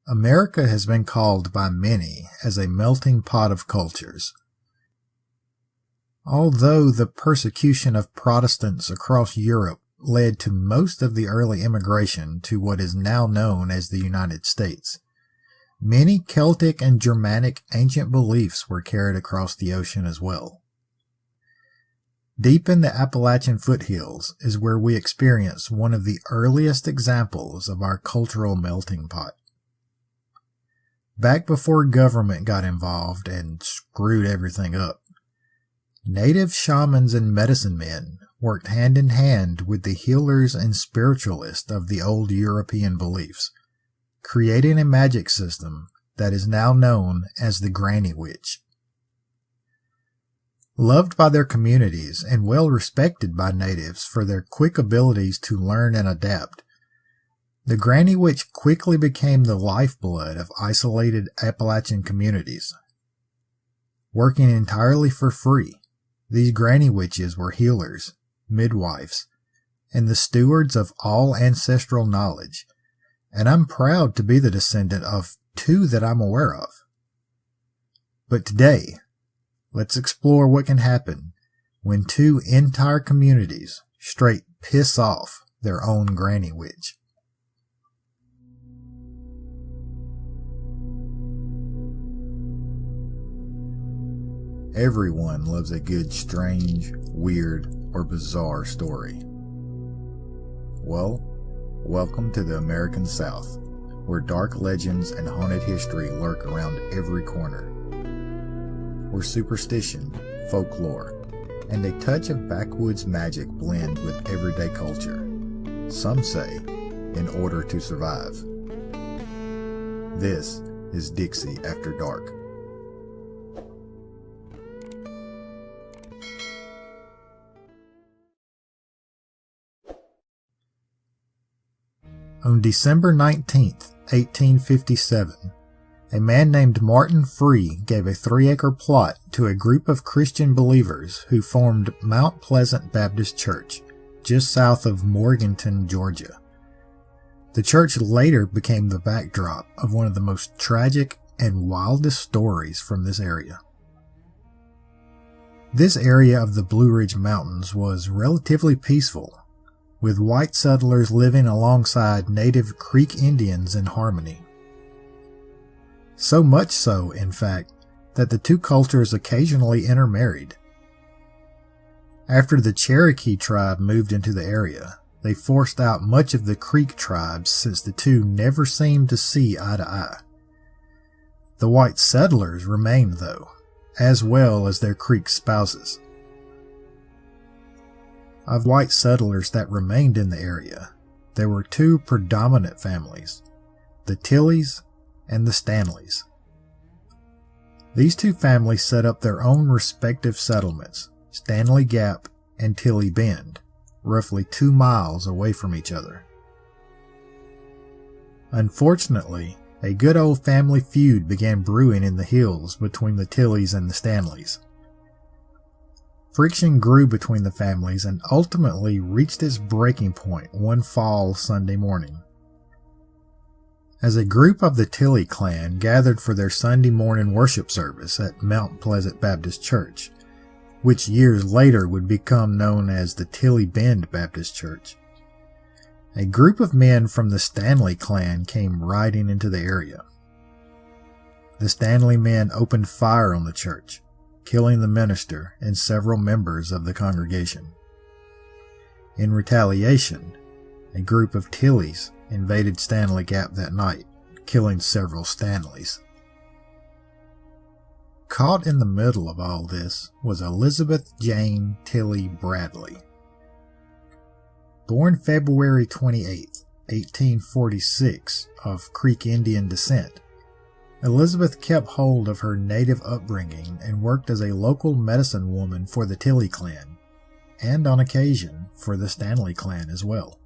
America has been called by many as a melting pot of cultures. Although the persecution of Protestants across Europe led to most of the early immigration to what is now known as the United States, many Celtic and Germanic ancient beliefs were carried across the ocean as well. Deep in the Appalachian foothills is where we experience one of the earliest examples of our cultural melting pot. Back before government got involved and screwed everything up, native shamans and medicine men worked hand in hand with the healers and spiritualists of the old European beliefs, creating a magic system that is now known as the Granny Witch. Loved by their communities and well respected by natives for their quick abilities to learn and adapt, the Granny Witch quickly became the lifeblood of isolated Appalachian communities. Working entirely for free, these Granny Witches were healers, midwives, and the stewards of all ancestral knowledge, and I'm proud to be the descendant of two that I'm aware of. But today, let's explore what can happen when two entire communities straight piss off their own Granny Witch. Everyone loves a good, strange, weird, or bizarre story. Well, welcome to the American South, where dark legends and haunted history lurk around every corner. Where superstition, folklore, and a touch of backwoods magic blend with everyday culture, some say, in order to survive. This is Dixie After Dark. On December 19, 1857, a man named Martin Free gave a 3-acre plot to a group of Christian believers who formed Mount Pleasant Baptist Church, just south of Morganton, Georgia. The church later became the backdrop of one of the most tragic and wildest stories from this area. This area of the Blue Ridge Mountains was relatively peaceful, with white settlers living alongside native Creek Indians in harmony. So much so, in fact, that the two cultures occasionally intermarried. After the Cherokee tribe moved into the area, they forced out much of the Creek tribes since the two never seemed to see eye to eye. The white settlers remained, though, as well as their Creek spouses. Of white settlers that remained in the area, there were two predominant families, the Tilleys and the Stanleys. These two families set up their own respective settlements, Stanley Gap and Tilley Bend, roughly 2 miles away from each other. Unfortunately, a good old family feud began brewing in the hills between the Tilleys and the Stanleys. Friction grew between the families and ultimately reached its breaking point one fall Sunday morning. As a group of the Tilley clan gathered for their Sunday morning worship service at Mount Pleasant Baptist Church, which years later would become known as the Tilley Bend Baptist Church, a group of men from the Stanley clan came riding into the area. The Stanley men opened fire on the church, killing the minister and several members of the congregation. In retaliation, a group of Tilleys invaded Stanley Gap that night, killing several Stanleys. Caught in the middle of all this was Elizabeth Jane Tilley Bradley. Born February 28, 1846, of Creek Indian descent, Elizabeth kept hold of her native upbringing and worked as a local medicine woman for the Tilley clan, and on occasion for the Stanley clan as well.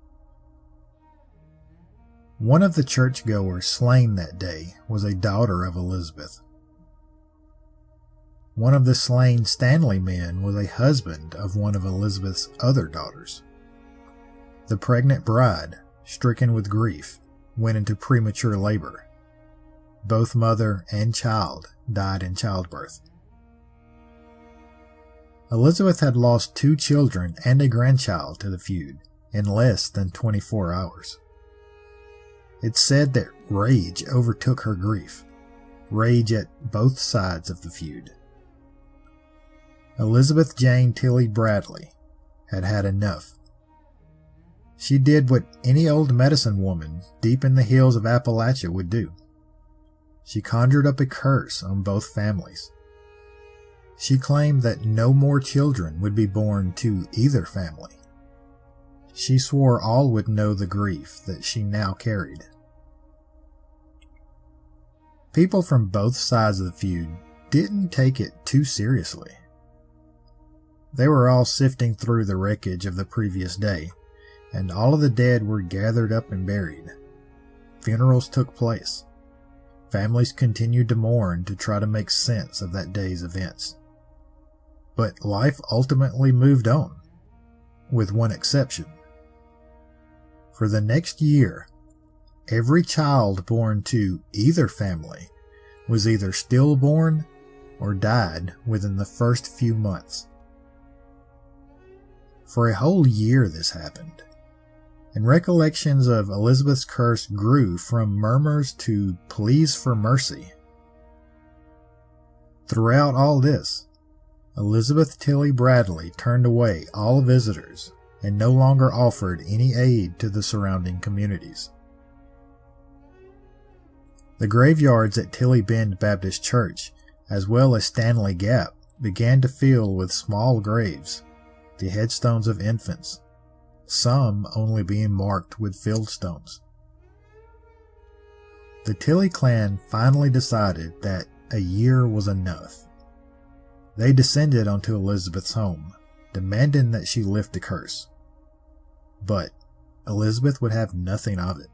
One of the churchgoers slain that day was a daughter of Elizabeth. One of the slain Stanley men was a husband of one of Elizabeth's other daughters. The pregnant bride, stricken with grief, went into premature labor, Both mother and child died in childbirth. Elizabeth had lost 2 children and a grandchild to the feud in less than 24 hours. It's said that rage overtook her grief, rage at both sides of the feud. Elizabeth Jane Tilley Bradley had had enough. She did what any old medicine woman deep in the hills of Appalachia would do. She conjured up a curse on both families. She claimed that no more children would be born to either family. She swore all would know the grief that she now carried. People from both sides of the feud didn't take it too seriously. They were all sifting through the wreckage of the previous day, and all of the dead were gathered up and buried. Funerals took place. Families continued to mourn to try to make sense of that day's events. But life ultimately moved on, with one exception. For the next year, every child born to either family was either stillborn or died within the first few months. For a whole year this happened, and recollections of Elizabeth's curse grew from murmurs to pleas for mercy. Throughout all this, Elizabeth Tilley Bradley turned away all visitors and no longer offered any aid to the surrounding communities. The graveyards at Tilley Bend Baptist Church, as well as Stanley Gap, began to fill with small graves, the headstones of infants, some only being marked with field stones. The Tilley clan finally decided that a year was enough. They descended onto Elizabeth's home, demanding that she lift the curse. But Elizabeth would have nothing of it.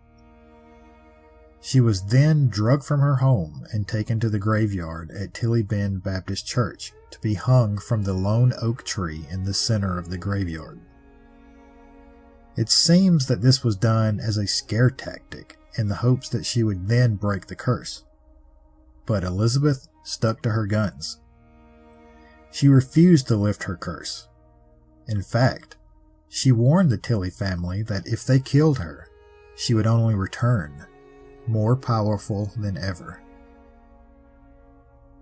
She was then dragged from her home and taken to the graveyard at Tilley Bend Baptist Church to be hung from the lone oak tree in the center of the graveyard. It seems that this was done as a scare tactic in the hopes that she would then break the curse. But Elizabeth stuck to her guns. She refused to lift her curse. In fact, she warned the Tilley family that if they killed her, she would only return, more powerful than ever.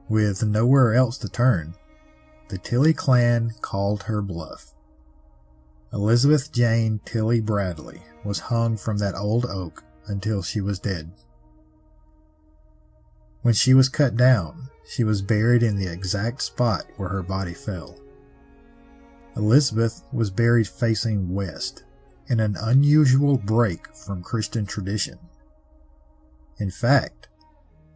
With nowhere else to turn, the Tilley clan called her bluff. Elizabeth Jane Tilley Bradley was hung from that old oak until she was dead. When she was cut down, she was buried in the exact spot where her body fell. Elizabeth was buried facing west, in an unusual break from Christian tradition. In fact,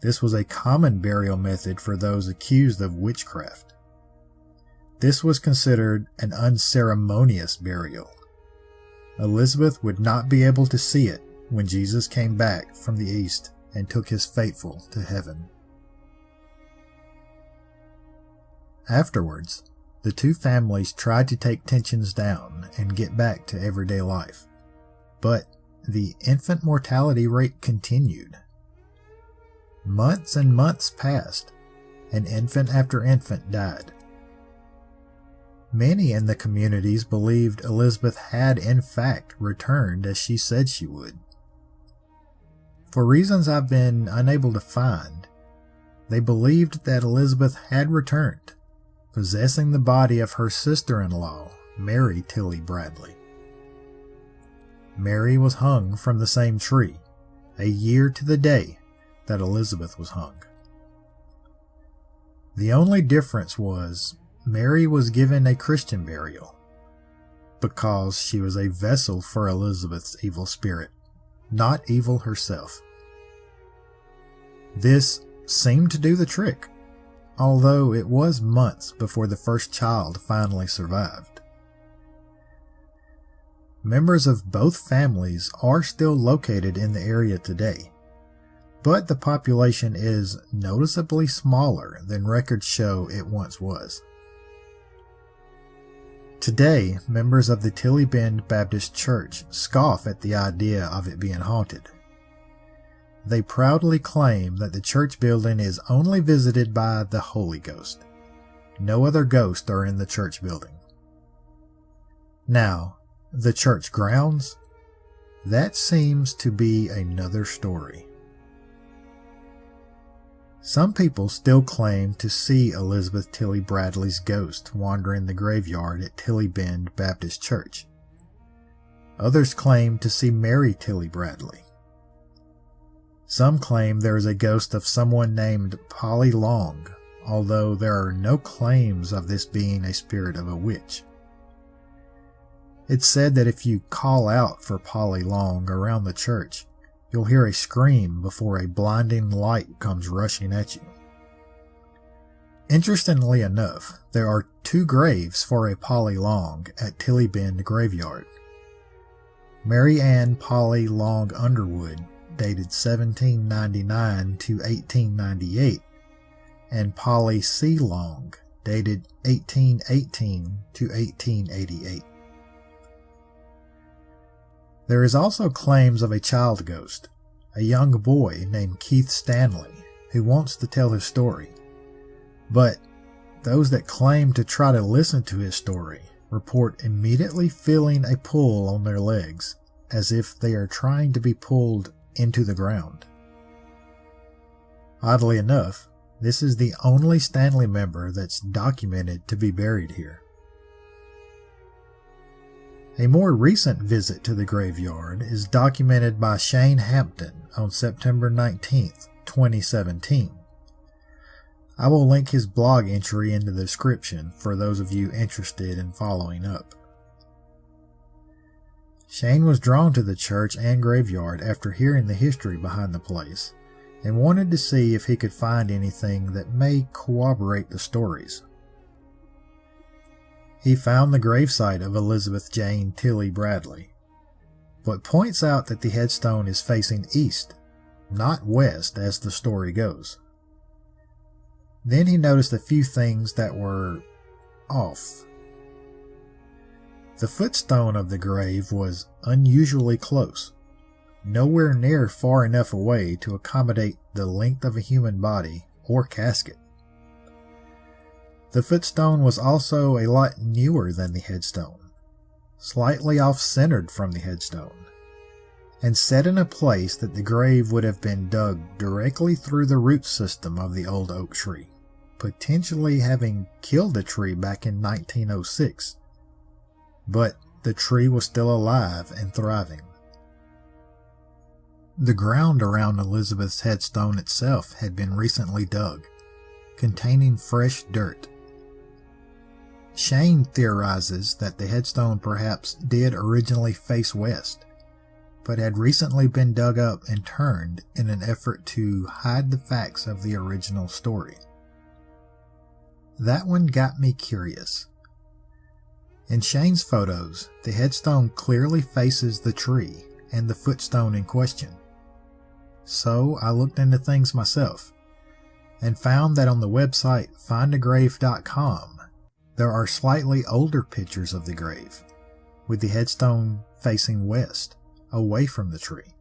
this was a common burial method for those accused of witchcraft. This was considered an unceremonious burial. Elizabeth would not be able to see it when Jesus came back from the east and took his faithful to heaven. Afterwards, the two families tried to take tensions down and get back to everyday life, but the infant mortality rate continued. Months and months passed, and infant after infant died. Many in the communities believed Elizabeth had in fact returned as she said she would. For reasons I've been unable to find, they believed that Elizabeth had returned, possessing the body of her sister-in-law, Mary Tilley Bradley. Mary was hung from the same tree, a year to the day that Elizabeth was hung. The only difference was Mary was given a Christian burial, because she was a vessel for Elizabeth's evil spirit, not evil herself. This seemed to do the trick, although it was months before the first child finally survived. Members of both families are still located in the area today, but the population is noticeably smaller than records show it once was. Today, members of the Tilley Bend Baptist Church scoff at the idea of it being haunted. they proudly claim that the church building is only visited by the Holy Ghost. No other ghosts are in the church building. Now, the church grounds? That seems to be another story. Some people still claim to see Elizabeth Tilley Bradley's ghost wandering the graveyard at Tilley Bend Baptist Church. Others claim to see Mary Tilley Bradley. Some claim there is a ghost of someone named Polly Long, although there are no claims of this being a spirit of a witch. It's said that if you call out for Polly Long around the church, you'll hear a scream before a blinding light comes rushing at you. Interestingly enough, there are 2 graves for a Polly Long at Tilley Bend Graveyard. Mary Ann Polly Long Underwood, dated 1799 to 1898, and Polly C. Long, dated 1818 to 1888. There is also claims of a child ghost, a young boy named Keith Stanley, who wants to tell his story. But those that claim to try to listen to his story report immediately feeling a pull on their legs, as if they are trying to be pulled into the ground. Oddly enough, this is the only Stanley member that's documented to be buried here. A more recent visit to the graveyard is documented by Shane Hampton on September 19, 2017. I will link his blog entry in the description for those of you interested in following up. Shane was drawn to the church and graveyard after hearing the history behind the place and wanted to see if he could find anything that may corroborate the stories. He found the gravesite of Elizabeth Jane Tilley Bradley, but points out that the headstone is facing east, not west as the story goes. Then he noticed a few things that were off. The footstone of the grave was unusually close, nowhere near far enough away to accommodate the length of a human body or casket. The footstone was also a lot newer than the headstone, slightly off-centered from the headstone, and set in a place that the grave would have been dug directly through the root system of the old oak tree, potentially having killed the tree back in 1906. But the tree was still alive and thriving. The ground around Elizabeth's headstone itself had been recently dug, containing fresh dirt. Shane theorizes that the headstone perhaps did originally face west, but had recently been dug up and turned in an effort to hide the facts of the original story. That one got me curious. In Shane's photos, the headstone clearly faces the tree and the footstone in question. So I looked into things myself, and found that on the website findagrave.com, there are slightly older pictures of the grave, with the headstone facing west, away from the tree.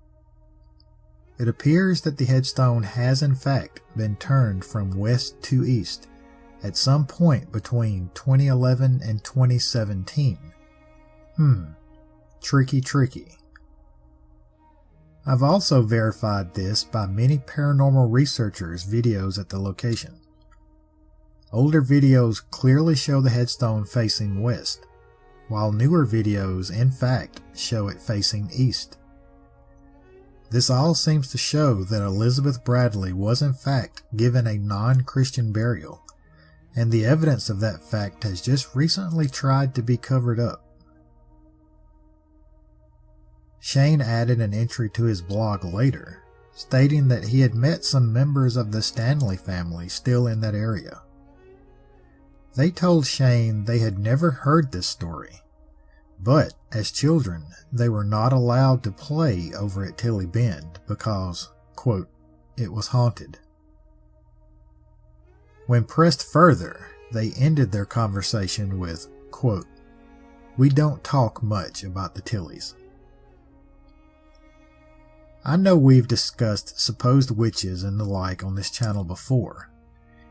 It appears that the headstone has in fact been turned from west to east at some point between 2011 and 2017. Tricky. I've also verified this by many paranormal researchers' videos at the location. Older videos clearly show the headstone facing west, while newer videos in fact show it facing east. This all seems to show that Elizabeth Bradley was in fact given a non-Christian burial, and the evidence of that fact has just recently tried to be covered up. Shane added an entry to his blog later, stating that he had met some members of the Stanley family still in that area. They told Shane they had never heard this story, but as children they were not allowed to play over at Tilley Bend because, quote, it was haunted. When pressed further, they ended their conversation with, quote, we don't talk much about the Tilleys. I know we've discussed supposed witches and the like on this channel before,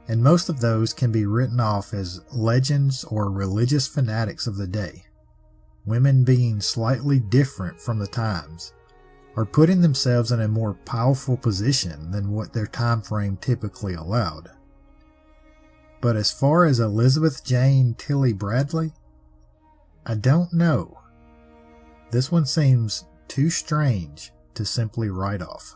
and most of those can be written off as legends or religious fanatics of the day, women being slightly different from the times, or putting themselves in a more powerful position than what their time frame typically allowed. But as far as Elizabeth Jane Tilley Bradley, I don't know. This one seems too strange to simply write off.